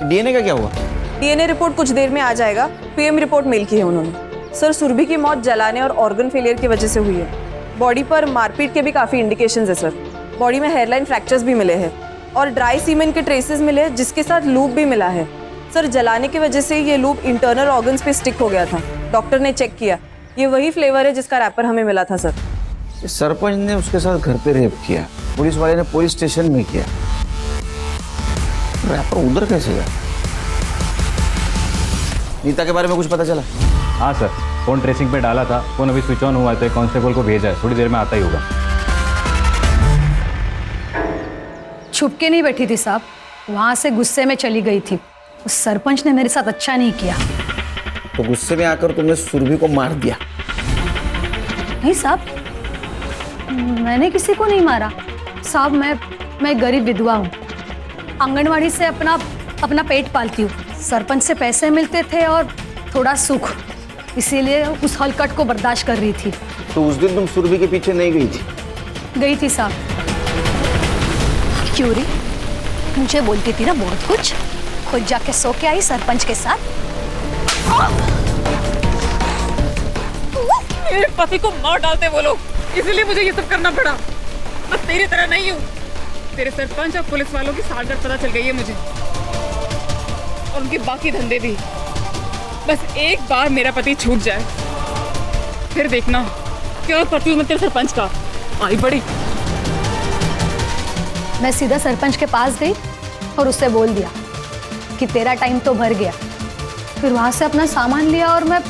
K: डीएनए का क्या हुआ?
L: डीएनए रिपोर्ट कुछ देर में आ जाएगा। पीएम रिपोर्ट मेल की है उन्होंने। सर, सुरभि की मौत जलाने और ऑर्गन फेलियर की वजह से हुई है। बॉडी पर मारपीट के भी काफी इंडिकेशंस है सर। बॉडी में हेयरलाइन फ्रैक्चर्स भी मिले हैं और ड्राई सीमेंट के ट्रेसेस मिले हैं, जिसके साथ लूप भी मिला है। सर, जलाने की वजह से ये लूप इंटरनल ऑर्गन्स पे स्टिक हो गया था। डॉक्टर ने चेक किया, ये वही फ्लेवर है जिसका रैपर हमें मिला था सर।
K: सरपंच ने उसके साथ घर पे रेप किया, पुलिस वाले ने पुलिस स्टेशन में किया, रैपर उधर कैसे गया? नीता के बारे में कुछ पता चला?
O: हाँ सर, फोन ट्रेसिंग पे डाला था, फोन अभी स्विच ऑन हुआ है, तो कांस्टेबल को भेजा है, थोड़ी देर में आता ही होगा।
H: छुप के नहीं बैठी थी साहब, वहां से गुस्से में चली गई थी। उस सरपंच ने मेरे साथ अच्छा नहीं किया।
K: तो गुस्से में आकर तुमने सुरभि को मार दिया?
H: नहीं साहब, मैंने किसी को नहीं मारा साहब। मैं गरीब विधवा हूँ, आंगनवाड़ी से अपना पेट पालती हूँ। सरपंच से पैसे मिलते थे और थोड़ा सुख, इसीलिए उस हलकट को बर्दाश्त कर रही थी।
K: तो उस दिन तुम सुरभि के पीछे नहीं गई थी?
H: गई थी साहब। क्यों रे, मुझे बोलती थी ना बहुत कुछ, खुद जाके सो के आई सरपंच के साथ।
B: मेरे पति को मार डालते वो लोग, इसीलिए मुझे ये सब करना पड़ा। बस तेरी तरह नहीं हूँ। तेरे सरपंच और पुलिस वालों की सालगर्द पता चल गई है मुझे, और उनके बाकी धंधे भी। बस एक बार मेरा पति छूट जाए, फिर देखना क्या करती हूँ मैं तेरे सरपंच का। आई बड़ी।
H: मैं सीधा सरपंच के पास गई और उससे बोल दिया कि तेरा टाइम तो भर गया। फिर वहां से अपना सामान लिया और मैं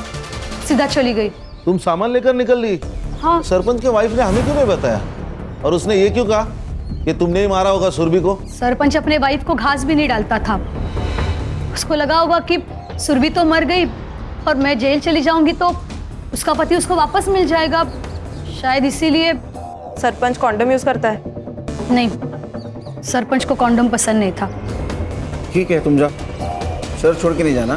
H: सीधा चली गई।
M: तुम सामान लेकर निकल ली?
H: हाँ।
M: सरपंच के वाइफ ने हमें क्यों नहीं बताया? और उसने ये क्यों कहा कि तुमने ही मारा होगा सुरभि को?
H: सरपंच अपने वाइफ को घास भी नहीं डालता था। उसको लगा होगा कि सुरभि तो मर गई और मैं जेल चली जाऊंगी तो उसका पति उसको वापस मिल जाएगा, शायद इसीलिए।
L: सरपंच कॉन्डम यूज करता है?
H: नहीं, सरपंच को कॉन्डम पसंद नहीं था।
K: ठीक है, तुम जाओ, सर छोड़ के नहीं जाना।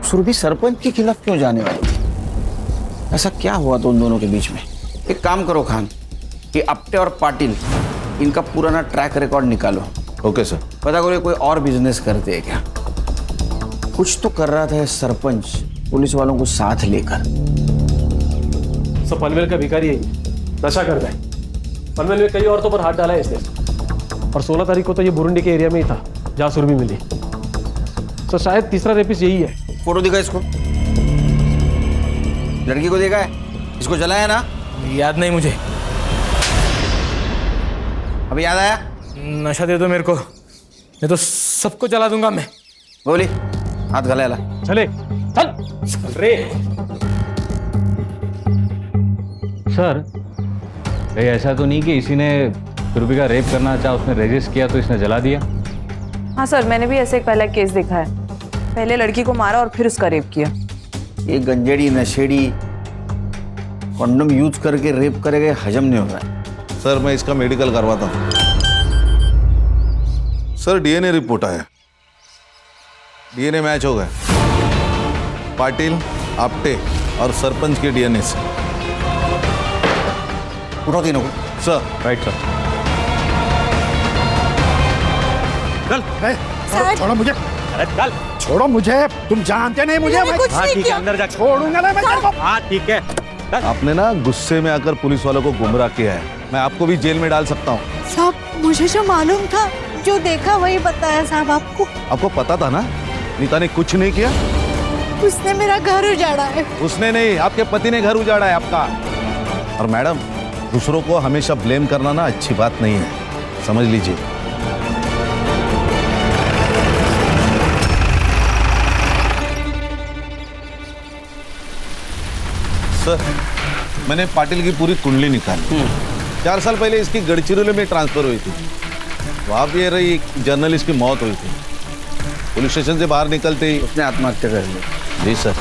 K: सुरभि सरपंच के खिलाफ क्यों जाने वाली? ऐसा क्या हुआ तो उन दोनों के बीच में? एक काम करो खान, कि अपटे और पाटिल इनका पुराना ट्रैक रिकॉर्ड निकालो।
M: Okay sir.
K: पता करो ये कोई और बिजनेस करते हैं क्या? कुछ तो कर रहा था सरपंच पुलिस वालों को साथ लेकर।
G: सब पनवेल का भिखारी है, नशा करता है। पनवेल में कई औरतों पर हाथ डाला है इसने, और 16 तारीख को तो ये बुरुंडी के एरिया में ही था जहाँ सुरभि मिली। तो शायद तीसरा रेपिस्ट यही है।
K: फोटो दिखा इसको, लड़की को देखा है? इसको जलाया ना?
R: याद नहीं मुझे।
K: अभी याद आया?
R: नशा दे दो मेरे को, नहीं तो सबको जला दूंगा मैं।
K: बोली हाथ गला ला।
G: चले चल रे।
O: सर, कहीं ऐसा तो नहीं कि इसी ने सुरभि का रेप करना चाहा, उसने रेजिस्ट किया तो इसने जला दिया?
L: हाँ सर, मैंने भी ऐसे एक पहला केस देखा है। पहले लड़की को मारा और फिर उसका रेप किया।
K: ये गंजेड़ी नशेड़ी कॉन्डम यूज करके रेप करेगा, हजम नहीं हो रहा है।
M: सर मैं इसका मेडिकल करवाता हूँ। सर डीएनए रिपोर्ट आया, डीएनए मैच हो गया पाटिल, आपटे और सरपंच के डीएनए से।
K: उठाओ तीनों को।
M: सर।
O: Right sir.
D: चल छोड़ो मुझे,
R: अरे चल
D: छोड़ो मुझे, तुम जानते नहीं मुझे। मैं
R: हाँ ठीक है, अंदर जा।
D: छोड़ूंगा ना मैं तेरे को।
R: हाँ ठीक है।
M: आपने ना गुस्से में आकर पुलिस वालों को गुमराह किया है, मैं आपको भी जेल में डाल सकता हूँ।
T: साहब मुझे जो मालूम था, जो देखा वही बताया साहब आपको।
M: आपको पता था ना नीता ने कुछ नहीं किया?
T: उसने मेरा घर उजाड़ा है।
M: उसने नहीं, आपके पति ने घर उजाड़ा है आपका। और मैडम, दूसरों को हमेशा ब्लेम करना ना अच्छी बात नहीं है, समझ लीजिए। सर मैंने पाटिल की पूरी कुंडली निकाली। 4 साल पहले इसकी गढ़चिरौली में ट्रांसफर हुई थी, वहां पे रही एक जर्नलिस्ट की मौत हुई थी। पुलिस स्टेशन से बाहर निकलते ही
K: उसने आत्महत्या कर ली।
M: जी सर,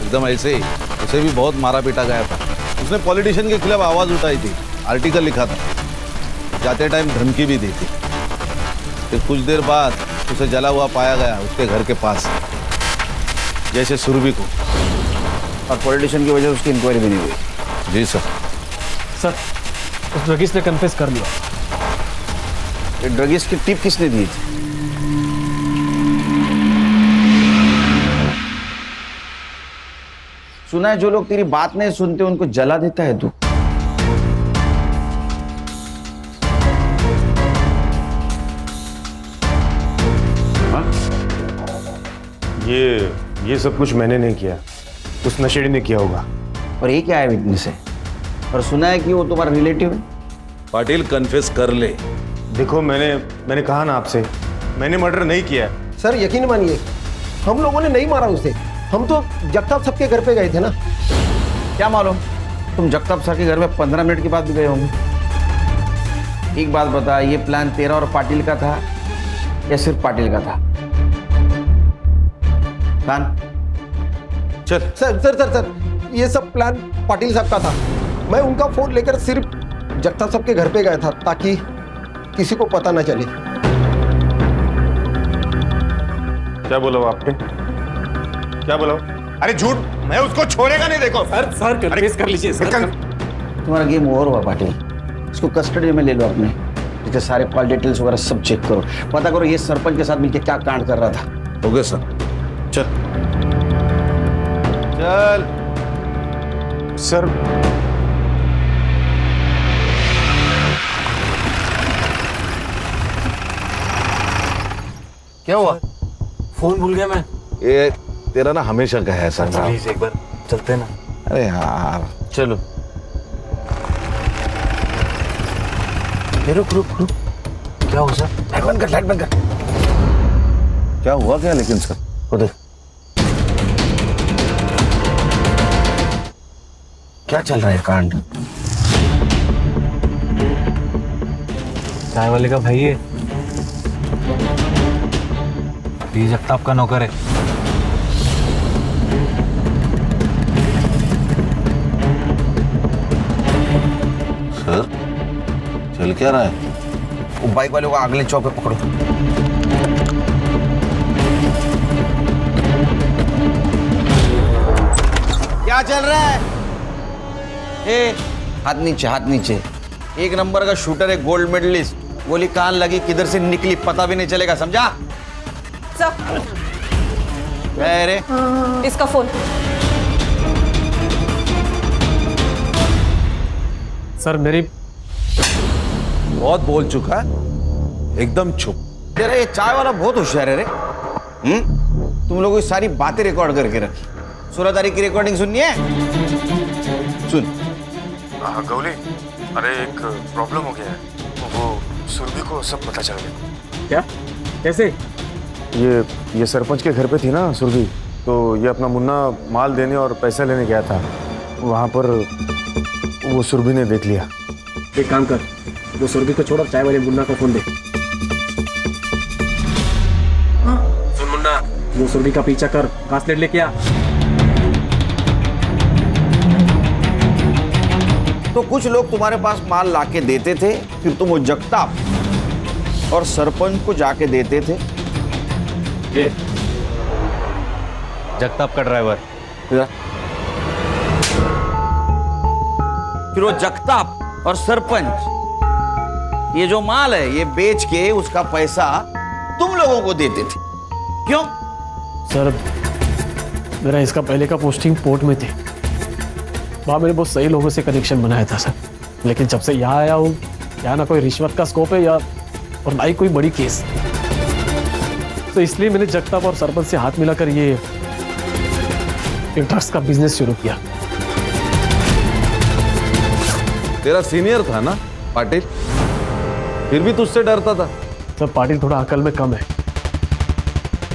M: एकदम ऐसे ही। उसे भी बहुत मारा पीटा गया था। उसने पॉलिटिशियन के खिलाफ आवाज उठाई थी, आर्टिकल लिखा था, जाते टाइम धमकी भी दी थी। फिर कुछ देर बाद उसे जला हुआ पाया गया उसके घर के पास, जैसे सुरभि को।
K: और पॉलिटिशियन की वजह से उसकी इंक्वायरी भी नहीं हुई।
M: जी सर।
G: सर उस ड्रगिस्ट ने कन्फेस कर लिया।
K: ये ड्रगिस्ट की टिप किसने दी थी? सुना है जो लोग तेरी बात नहीं सुनते उनको जला देता है तू।
E: ये सब कुछ मैंने नहीं किया, उस नशेड़ी ने किया होगा।
K: और ये क्या है विटनेस है? और सुना है कि वो तुम्हारा रिलेटिव है।
M: पाटिल कन्फेस कर ले।
E: देखो मैंने कहा ना आपसे, मैंने मर्डर नहीं किया।
R: सर यकीन मानिए, हम लोगों ने नहीं मारा उसे। हम तो जगताप सबके घर पे गए थे ना।
K: क्या मालूम, तुम जगताप सर के घर में 15 मिनट के बाद भी गए होंगे। एक बात बता, ये प्लान तेरा और पाटिल का था या सिर्फ पाटिल का था? प्लान
M: चल।
R: सर सर सर सर ये सब प्लान पाटिल साहब का था। मैं उनका फोन लेकर सिर्फ जगताप साहब के घर पे गया था ताकि किसी को पता ना चले।
E: क्या बोला वो आपने? क्या बोला? अरे झूठ, मैं उसको छोड़ेगा नहीं। देखो
R: सर कन्फेस कर लीजिए सर।
K: तुम्हारा गेम ओवर हुआ पाटिल, इसको कस्टडी में ले लो अपने। इसके सारे कॉल डिटेल्स वगैरह सब चेक करो, पता करो ये सरपंच के साथ मिलकर क्या कांड कर रहा था।
M: हो गया सर। चल चल
E: सर।
S: क्या हुआ? फोन भूल गया मैं।
M: ये तेरा ना हमेशा का है सर।
S: प्लीज एक बार चलते ना।
M: अरे यार
S: चलो। रुक रुक रुक। क्या हुआ सर?
K: लाइट बंद कर, लाइट बंद कर।
M: क्या हुआ क्या लेकिन सर?
K: उधर क्या चल रहा है कांड?
S: चाय वाले का भाई है।
O: डी जगताप का नौकर है।
K: सर चल क्या रहा है? वो बाइक वाले को अगले चौक पे पकड़ो। क्या चल रहा है? ए, हाथ नीचे, हाथ नीचे। एक नंबर का शूटर है, गोल्ड मेडलिस्ट। गोली कान लगी, किधर से निकली पता भी नहीं चलेगा, समझा? अरे
L: इसका फोन।
G: सर मेरी
M: बहुत बोल चुका है, एकदम चुप।
K: तेरा ये चाय वाला बहुत होशियार है रे। तुम लोगों की सारी बातें रिकॉर्ड करके रखी। 16 तारीख की रिकॉर्डिंग सुननी है? सुन।
E: हाँ गौली, अरे एक प्रॉब्लम हो गया है। वो सुरभि को सब पता चल गया।
G: क्या? कैसे?
E: ये सरपंच के घर पे थी ना सुरभि, तो ये अपना मुन्ना माल देने और पैसा लेने गया था। वहाँ पर वो सुरभि ने देख लिया।
G: एक काम कर, वो सुरभि को छोड़ और चाय वाले मुन्ना को फोन दे। सुन मुन्ना, वो सुरभि का पीछा कर, कास्लेट लेके आ।
K: तो कुछ लोग तुम्हारे पास माल लाके देते थे, फिर तुम वो जगताप और सरपंच को जाके देते थे।
O: ये जगताप का ड्राइवर।
K: फिर वो जगताप और सरपंच ये जो माल है ये बेच के उसका पैसा तुम लोगों को देते थे, क्यों?
G: सर मेरा इसका पहले का पोस्टिंग पोर्ट में थी, वहाँ मैंने बहुत सही लोगों से कनेक्शन बनाया था सर। लेकिन जब से यहाँ आया हूँ, यहाँ ना कोई रिश्वत का स्कोप है या और ना ही कोई बड़ी केस, तो इसलिए मैंने जगताप और सरपंच से हाथ मिलाकर ये ड्रग्स का बिजनेस शुरू किया।
M: तेरा सीनियर था ना पाटिल, फिर भी तुझसे डरता था।
G: सर पाटिल थोड़ा अकल में कम है,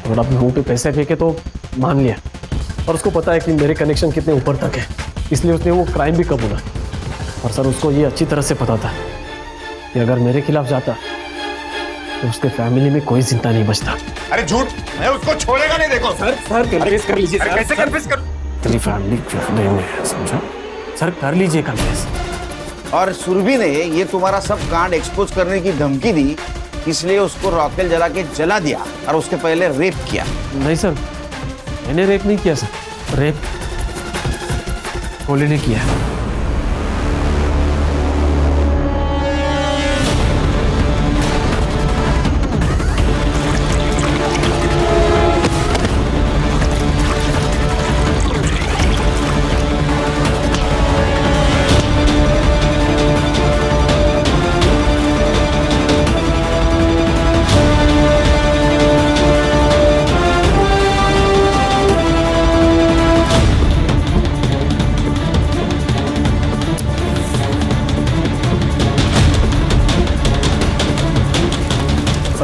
G: थोड़ा अपने मुंह पे पैसे फेंके तो मान लिया, और उसको पता है कि मेरे कनेक्शन कितने ऊपर तक है, इसलिए उसने वो क्राइम भी कबूला। और सर उसको ये अच्छी तरह से पता था कि अगर मेरे खिलाफ जाता तो उसके फैमिली में कोई जिंदा नहीं बचता।
I: अरे झूठ, मैं उसको छोड़ेगा नहीं। देखो
G: सर कन्फेस कर लीजिए।
I: अरे कैसे कन्फेस कर?
G: तेरी फैमिली में है, समझा? सर कर लीजिए कन्फेस।
K: और सुरभि ने ये तुम्हारा सब कांड एक्सपोज करने की धमकी दी, इसलिए उसको रॉकेल जला के जला दिया और उसके पहले रेप किया।
G: नहीं सर, मैंने रेप नहीं किया सर, रेप कोली ने किया।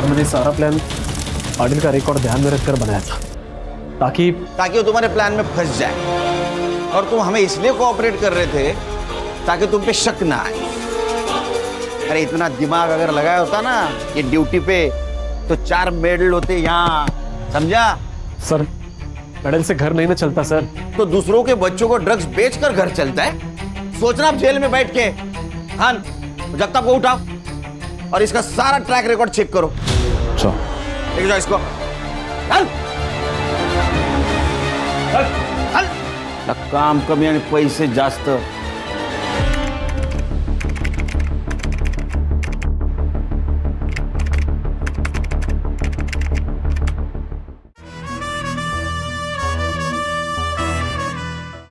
G: मैंने सारा प्लान पाटिल का रिकॉर्ड ध्यान में रखकर बनाया था, ताकि
K: वो तुम्हारे प्लान में फंस जाए। और तुम हमें इसलिए कोऑपरेट कर रहे थे ताकि तुम पे शक ना आए। अरे इतना दिमाग अगर लगाया होता ना ये ड्यूटी पे, तो 4 मेडल होते यहाँ, समझा?
G: सर मेडल से घर नहीं ना चलता सर।
K: तो दूसरों के बच्चों को ड्रग्स बेचकर घर चलता है? सोचना आप जेल में बैठ के। हाँ, जगताप को उठाओ और इसका सारा ट्रैक रिकॉर्ड चेक करो। लेके जाओ इसको। चल चल चल। काम कमी आणि पैसे जास्त।